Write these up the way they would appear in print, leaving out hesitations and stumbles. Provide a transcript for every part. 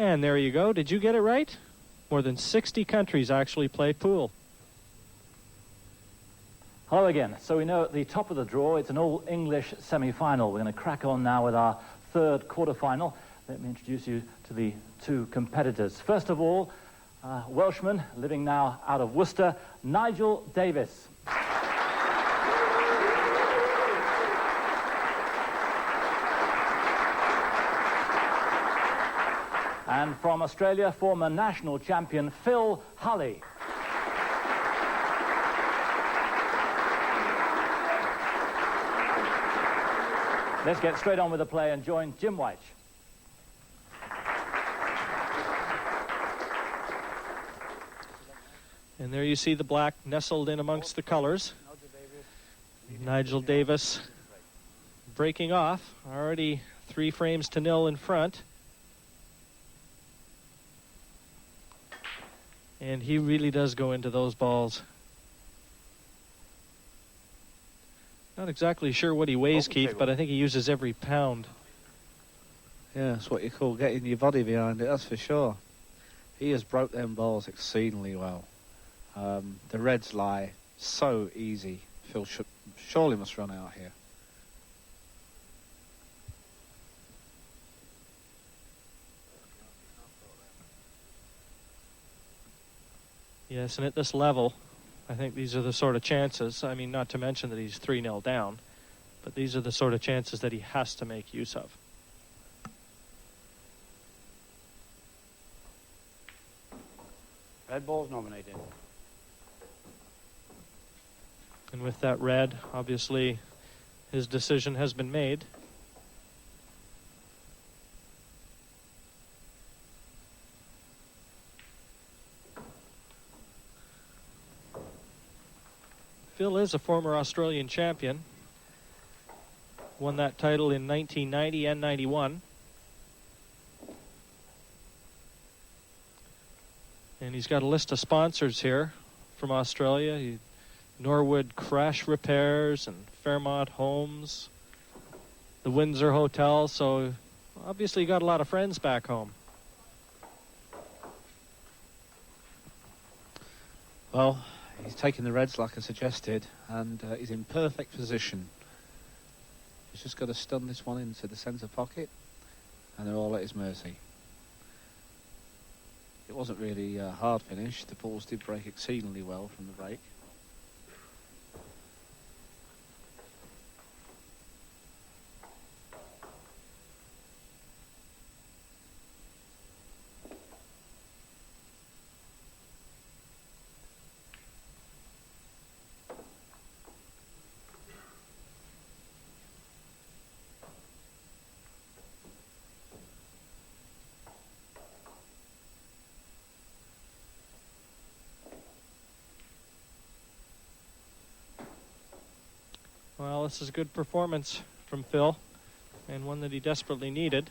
And there you go. Did you get it right? More than 60 countries actually play pool. Hello again. So we know at the top of the draw it's an all-English semi-final. We're going to crack on now with our third quarter-final. Let me introduce you to the two competitors. First of all, Welshman, living now out of Worcester, Nigel Davis. And from Australia, former national champion Phil Hulley. Let's get straight on with the play and join Jim White. And there you see the black nestled in amongst the colors. Nigel Davis breaking off, already 3-0 in front. And he really does go into those balls. Not exactly sure what he weighs, Keith, but I think he uses every pound. Yeah, that's what you call getting your body behind it, that's for sure. He has broke them balls exceedingly well. The reds lie so easy. Phil surely must run out here. Yes, and at this level, I think these are the sort of chances. I mean, not to mention that he's 3-0 down, but these are the sort of chances that he has to make use of. Red ball's nominated. And with that red, obviously, his decision has been made. Phil is a former Australian champion. Won that title in 1990 and 91. And he's got a list of sponsors here from Australia. Norwood Crash Repairs and Fairmont Homes, the Windsor Hotel. So obviously got a lot of friends back home. Well, he's taking the reds like I suggested, and he's in perfect position. He's just got to stun this one into the centre pocket, and they're all at his mercy. It wasn't really a hard finish. The balls did break exceedingly well from the break. Well, this is a good performance from Phil, and one that he desperately needed.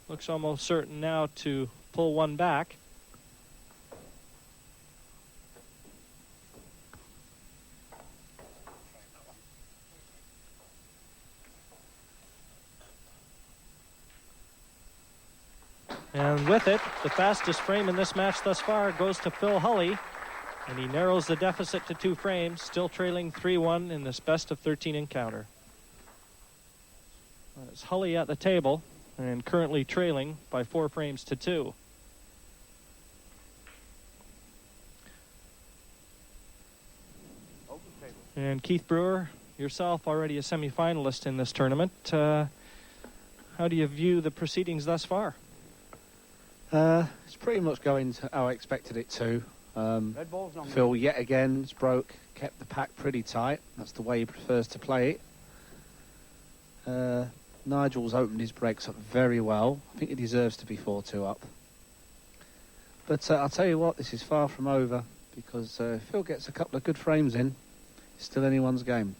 Looks almost certain now to pull one back. And with it, the fastest frame in this match thus far goes to Phil Hulley, and he narrows the deficit to 2 frames, still trailing 3-1 in this best of 13 encounter. It's Hulley at the table, and currently trailing by 4 frames to 2. And Keith Brewer, yourself already a semi-finalist in this tournament. How do you view the proceedings thus far? It's pretty much going to how I expected it to. Phil yet again has broke, kept the pack pretty tight. That's the way he prefers to play it. Nigel's opened his breaks up very well. I think he deserves to be 4-2 up. But I'll tell you what, this is far from over, because if Phil gets a couple of good frames in, it's still anyone's game.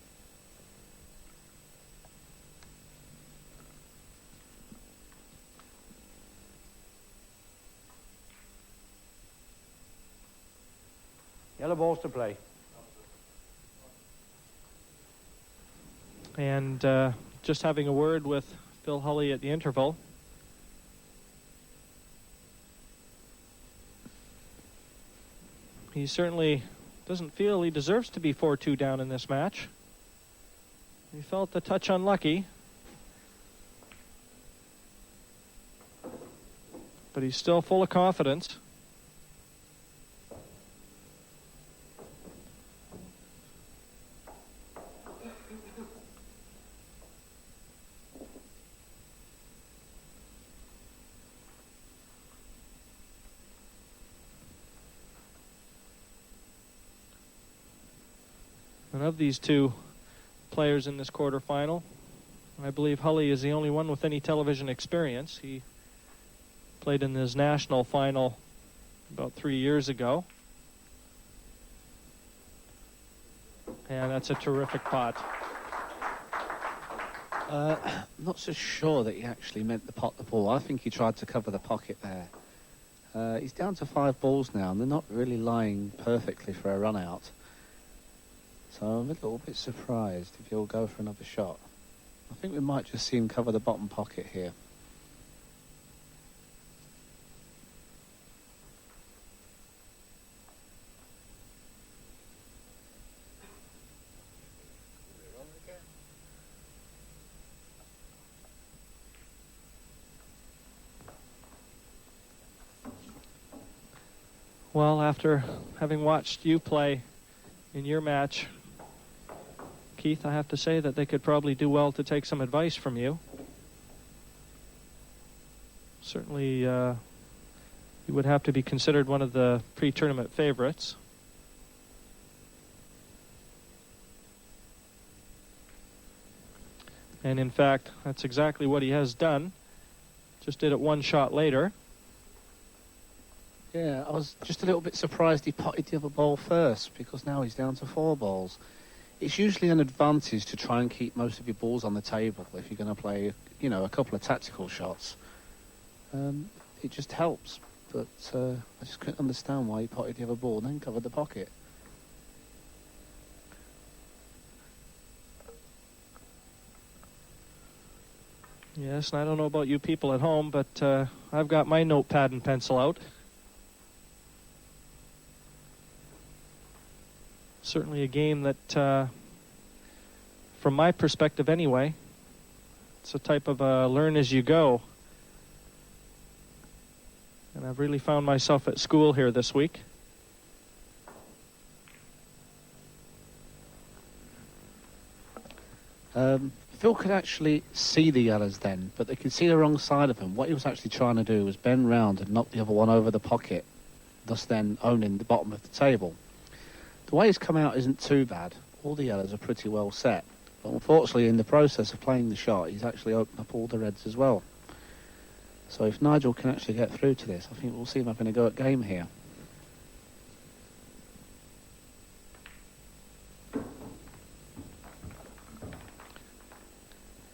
Yellow balls to play. And just having a word with Phil Hulley at the interval. He certainly doesn't feel he deserves to be 4-2 down in this match. He felt a touch unlucky. But he's still full of confidence. And of these two players in this quarterfinal, I believe Hulley is the only one with any television experience. He played in his national final about 3 years ago. And that's a terrific pot. Not so sure that he actually meant the pot the ball. I think he tried to cover the pocket there. He's down to 5 balls now, and they're not really lying perfectly for a run out. So I'm a little bit surprised if he'll go for another shot. I think we might just see him cover the bottom pocket here. Well, after having watched you play in your match, Keith, I have to say that they could probably do well to take some advice from you. Certainly, you would have to be considered one of the pre-tournament favorites. And in fact, that's exactly what he has done. Just did it one shot later. Yeah, I was just a little bit surprised he potted the other ball first, because now he's down to 4 balls. It's usually an advantage to try and keep most of your balls on the table if you're going to play, you know, a couple of tactical shots. It just helps, but I just couldn't understand why he potted the other ball and then covered the pocket. Yes, and I don't know about you people at home, but I've got my notepad and pencil out. Certainly a game that, from my perspective anyway, it's a type of learn as you go. And I've really found myself at school here this week. Phil could actually see the yellows then, but they could see the wrong side of him. What he was actually trying to do was bend round and knock the other one over the pocket, thus then owning the bottom of the table. The way he's come out isn't too bad. All the yellows are pretty well set. But unfortunately, in the process of playing the shot, he's actually opened up all the reds as well. So if Nigel can actually get through to this, I think we'll see him having a go at game here.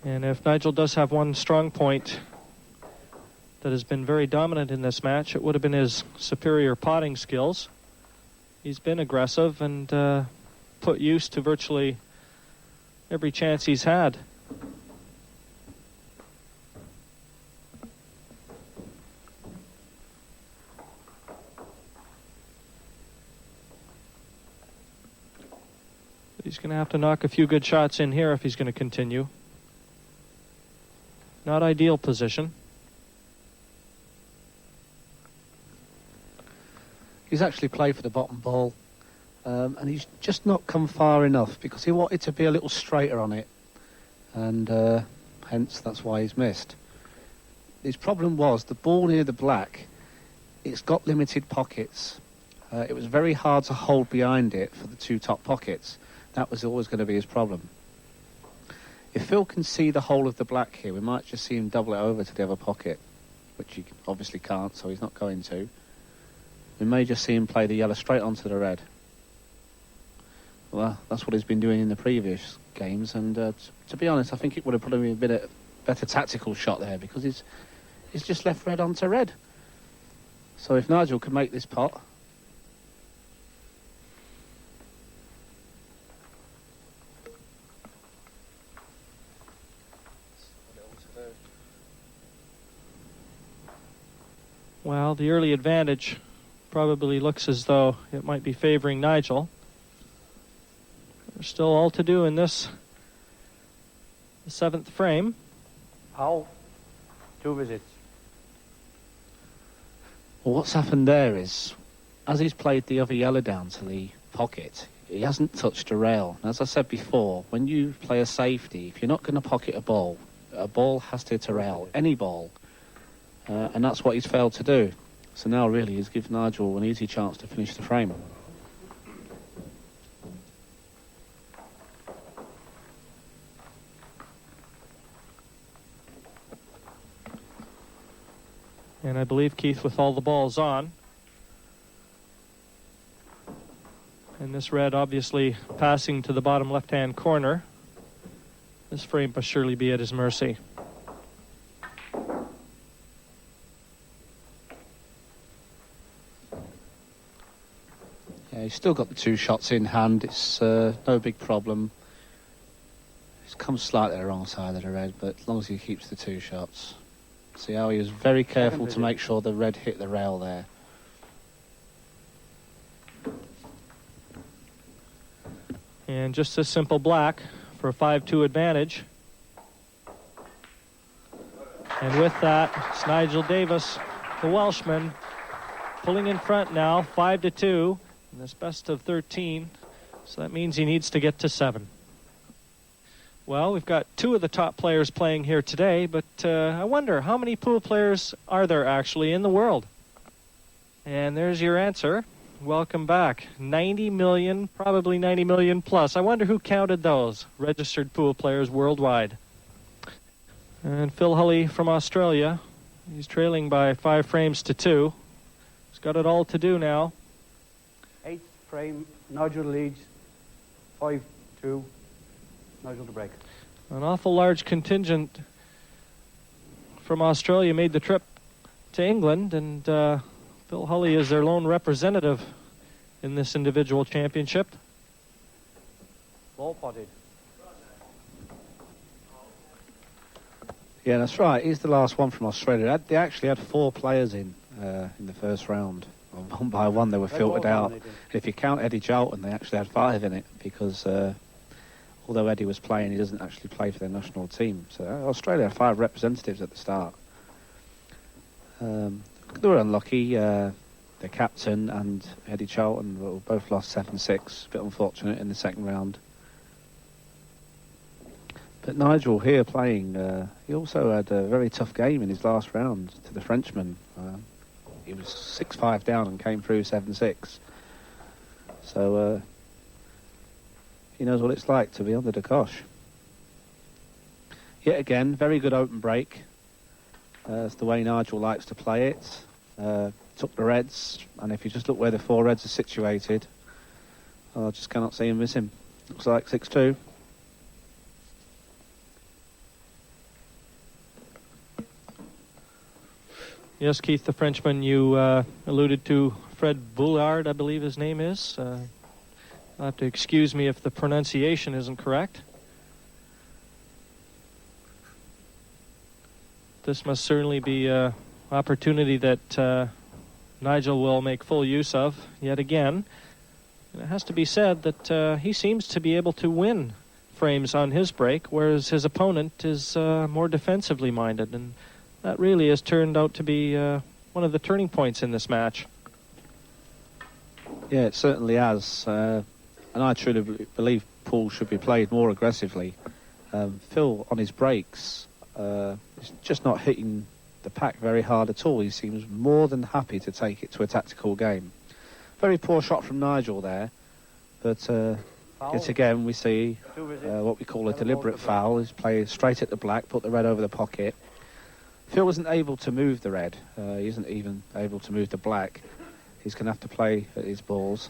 And if Nigel does have one strong point that has been very dominant in this match, it would have been his superior potting skills. He's been aggressive and put use to virtually every chance he's had. But he's going to have to knock a few good shots in here if he's going to continue. Not ideal position. He's actually played for the bottom ball, and he's just not come far enough because he wanted to be a little straighter on it, and hence that's why he's missed. His problem was the ball near the black, it's got limited pockets. It was very hard to hold behind it for the 2 top pockets. That was always going to be his problem. If Phil can see the whole of the black here, we might just see him double it over to the other pocket, which he obviously can't, so he's not going to. We may just see him play the yellow straight onto the red. Well, that's what he's been doing in the previous games, and to be honest, I think it would have probably been a better tactical shot there, because he's just left red onto red. So if Nigel can make this pot, Well, the early advantage probably looks as though it might be favoring Nigel. There's still all to do in this, the 7th frame. How? 2 visits. Well, what's happened there is, as he's played the other yellow down to the pocket, he hasn't touched a rail. And as I said before, when you play a safety, if you're not going to pocket a ball has to hit a rail, any ball. And that's what he's failed to do. So now really he's given Nigel an easy chance to finish the frame. And I believe, Keith, with all the balls on, and this red obviously passing to the bottom left-hand corner, this frame must surely be at his mercy. Yeah, he's still got the 2 shots in hand. It's no big problem. He's come slightly the wrong side of the red, but as long as he keeps the 2 shots. See how he was very careful to make sure the red hit the rail there. And just a simple black for a 5-2 advantage. And with that, it's Nigel Davis, the Welshman, pulling in front now, 5-2, in this best of 13. So that means he needs to get to 7. Well, we've got 2 of the top players playing here today, but I wonder, how many pool players are there actually in the world? And there's your answer. Welcome back. 90 million, probably 90 million plus. I wonder who counted those registered pool players worldwide. And Phil Hulley from Australia, he's trailing by 5 frames to 2. He's got it all to do now. 8th frame, Nigel leads. 5-2, Nigel to break. An awful large contingent from Australia made the trip to England, and Phil Hulley is their lone representative in this individual championship. Ball potted. Yeah, that's right. He's the last one from Australia. They actually had 4 players in the first round. One by one they were filtered out. If you count Eddie Charlton, they actually had 5 in it, because although Eddie was playing, he doesn't actually play for their national team. So Australia had 5 representatives at the start. They were unlucky. The captain and Eddie Charlton were both lost 7-6. A bit unfortunate in the second round. But Nigel here playing, he also had a very tough game in his last round to the Frenchman. He was 6-5 down and came through 7-6. So he knows what it's like to be under the cosh. Yet again, very good open break. That's the way Nigel likes to play it. Took the reds, and if you just look where the 4 reds are situated, I just cannot see him miss him. Looks like 6-2. Yes, Keith, the Frenchman you alluded to, Fred Boulard, I believe his name is. You'll have to excuse me if the pronunciation isn't correct. This must certainly be an opportunity that Nigel will make full use of yet again. And it has to be said that he seems to be able to win frames on his break, whereas his opponent is more defensively minded, and that really has turned out to be one of the turning points in this match. Yeah, it certainly has. And I truly believe pool should be played more aggressively. Phil, on his breaks, is just not hitting the pack very hard at all. He seems more than happy to take it to a tactical game. Very poor shot from Nigel there, but yet again we see what we call a deliberate foul. He's played straight at the black, put the red over the pocket. Phil isn't able to move the red. He isn't even able to move the black. He's going to have to play at his balls.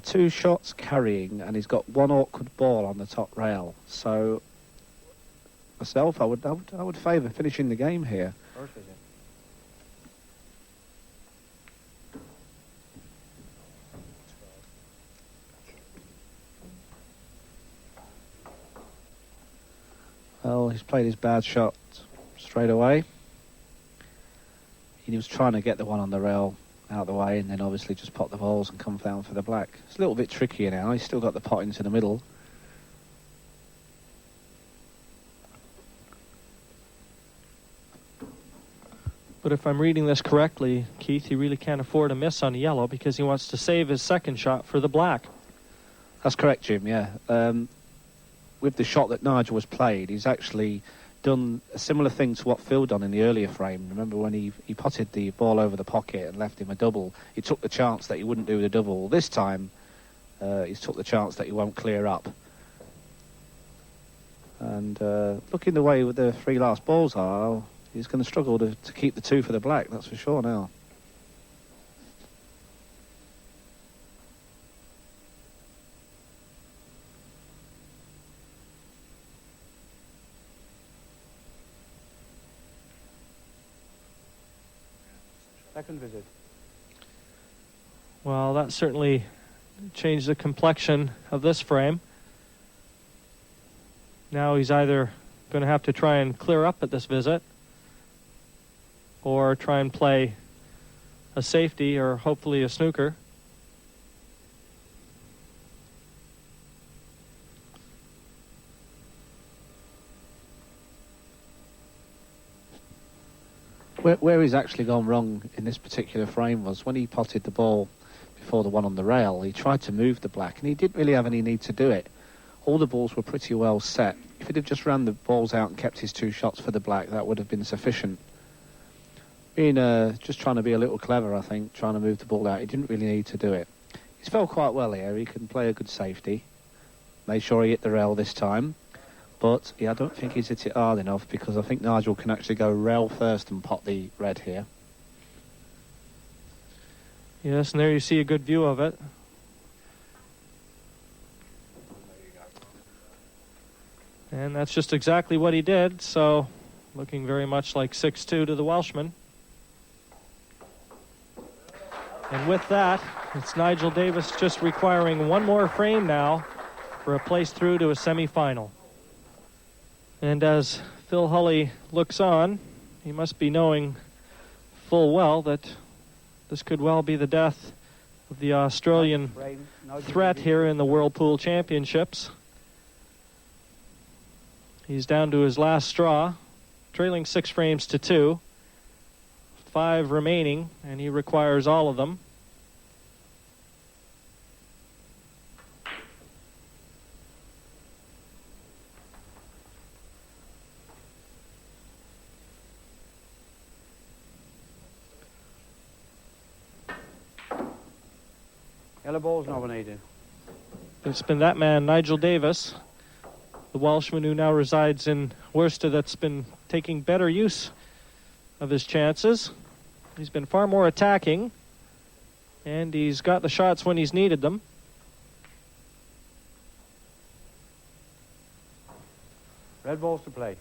2 shots carrying, and he's got 1 awkward ball on the top rail. So myself, I would favour finishing the game here. Well, he's played his bad shot straight away. he was trying to get the one on the rail out of the way, and then obviously just pot the balls and come down for the black. It's a little bit trickier now. He's still got the pot into the middle. But if I'm reading this correctly, Keith, he really can't afford a miss on yellow because he wants to save his second shot for the black. That's correct, Jim, yeah. With the shot that Nigel was played, he's actually done a similar thing to what Phil done in the earlier frame. Remember when he potted the ball over the pocket and left him a double? He took the chance that he wouldn't do the double. This time, he's took the chance that he won't clear up. And looking the way with the three last balls are, he's going to struggle to keep the two for the black, that's for sure now. Second visit. Well, that certainly changed the complexion of this frame. Now he's either going to have to try and clear up at this visit or try and play a safety or hopefully a snooker. Where he's actually gone wrong in this particular frame was when he potted the ball before the one on the rail, he tried to move the black, and he didn't really have any need to do it. All the balls were pretty well set. If he'd have just ran the balls out and kept his two shots for the black, that would have been sufficient. Just trying to be a little clever, I think, trying to move the ball out. He didn't really need to do it. He's felt quite well here. He can play a good safety. Made sure he hit the rail this time. But I don't think he's hit it hard enough because I think Nigel can actually go rail first and pot the red here. Yes, and there you see a good view of it. And that's just exactly what he did, so looking very much like 6-2 to the Welshman. And with that, it's Nigel Davis just requiring one more frame now for a place through to a semi-final. And as Phil Hulley looks on, he must be knowing full well that this could well be the death of the Australian threat here in the World Pool Championships. He's down to his last straw, trailing 6 frames to 2. 5 remaining, and he requires all of them. Yellow ball's nominated. It's been that man, Nigel Davis, the Welshman who now resides in Worcester, that's been taking better use of his chances. He's been far more attacking, and he's got the shots when he's needed them. Red balls to play.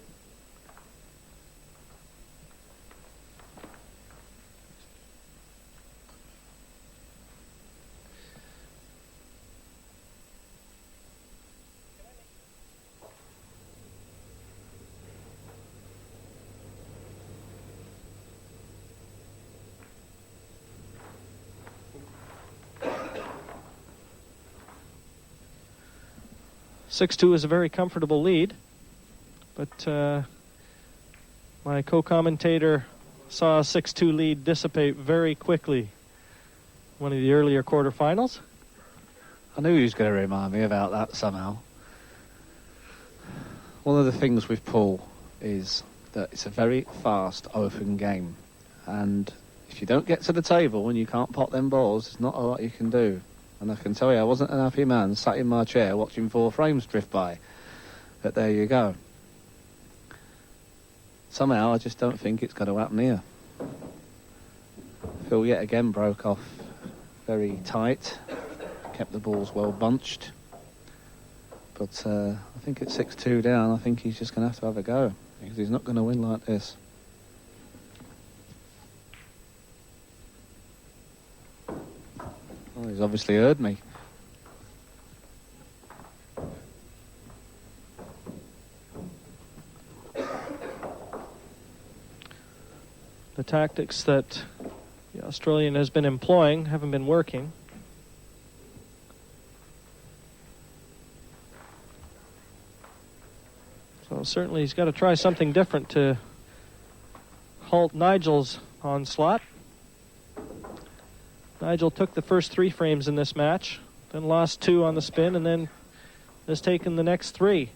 Six-2 is a very comfortable lead, but my co-commentator saw a 6-2 lead dissipate very quickly. One of the earlier quarterfinals. I knew he was going to remind me about that somehow. One of the things with pool is that it's a very fast, open game. And if you don't get to the table and you can't pot them balls, there's not a lot you can do. And I can tell you, I wasn't an happy man sat in my chair watching 4 frames drift by. But there you go. Somehow, I just don't think it's going to happen here. Phil yet again broke off very tight. Kept the balls well bunched. But I think at 6-2 down, I think he's just going to have a go. Because he's not going to win like this. Well, he's obviously heard me. The tactics that the Australian has been employing haven't been working. So certainly he's got to try something different to halt Nigel's onslaught. Nigel took the first 3 frames in this match, then lost 2 on the spin, and then has taken the next 3.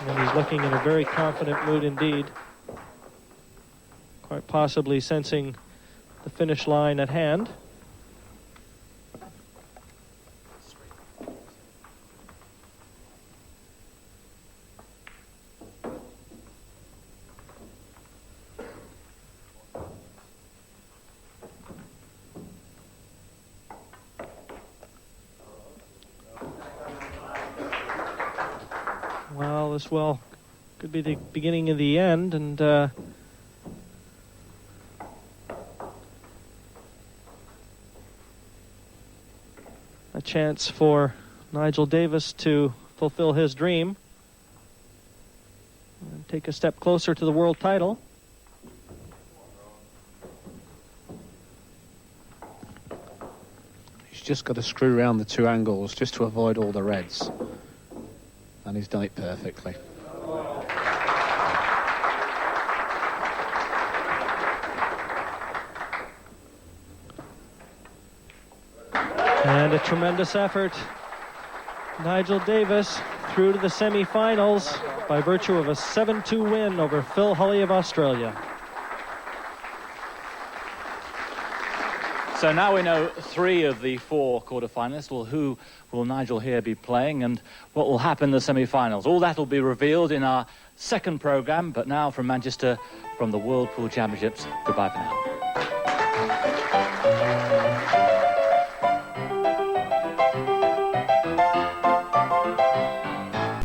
And he's looking in a very confident mood indeed, quite possibly sensing the finish line at hand. Well, this could be the beginning of the end, and a chance for Nigel Davis to fulfill his dream and take a step closer to the world title. He's just got to screw around the 2 angles just to avoid all the reds. And he's done it perfectly. And a tremendous effort. Nigel Davis through to the semi-finals by virtue of a 7-2 win over Phil Hulley of Australia. So now we know 3 of the 4 quarterfinalists. Well, who will Nigel here be playing, and what will happen in the semi-finals? All that will be revealed in our second programme, but now from Manchester, from the World Pool Championships, goodbye for now.